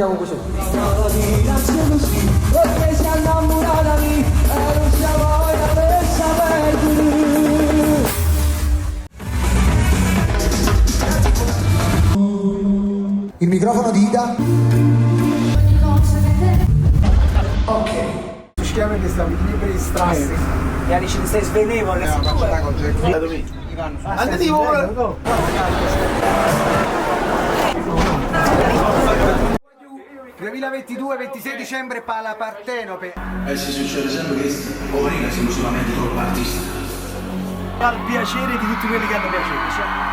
Andiamo così. Il microfono di Ida. Ok. Sicuramente stiamo liberi di stress. Yani şimdi ses svenevole. Andate ora. 2022, 26 dicembre, Pala Partenope. Si succede sempre questo, poverina, esclusivamente colpa artistica. Al piacere di tutti quelli che hanno piacere.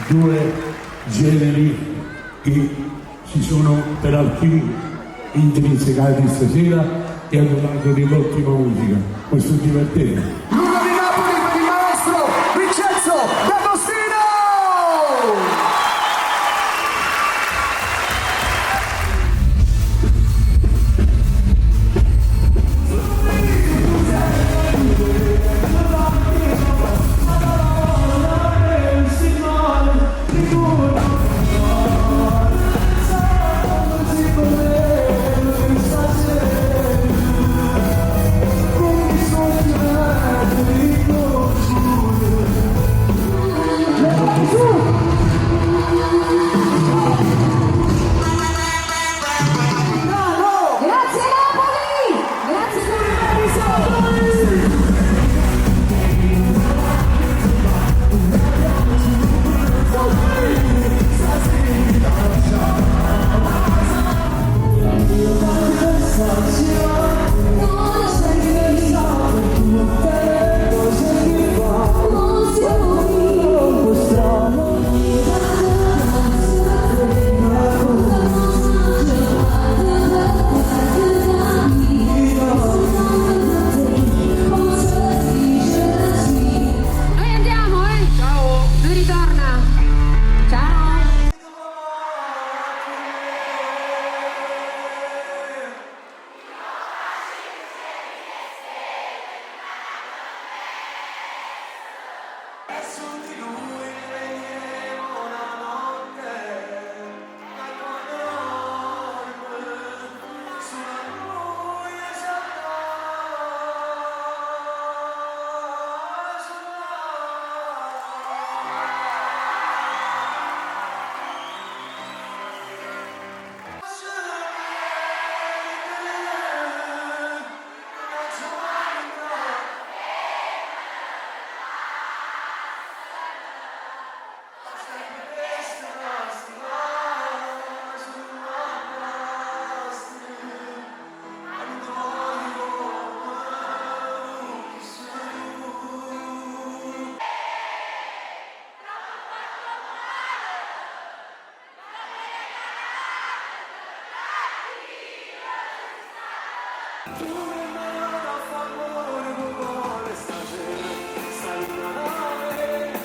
Due generi che si sono per alcuni intrinsecati stasera e hanno dato dell'ottima musica. Questo è divertente. L'uno di Napoli per il maestro Vincenzo D'Agostino! Tu mi manda a favore, vuole stasera, salutare a me.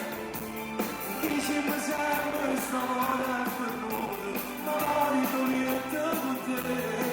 Dici mi serve sta voglia per noi, ma vado niente con te.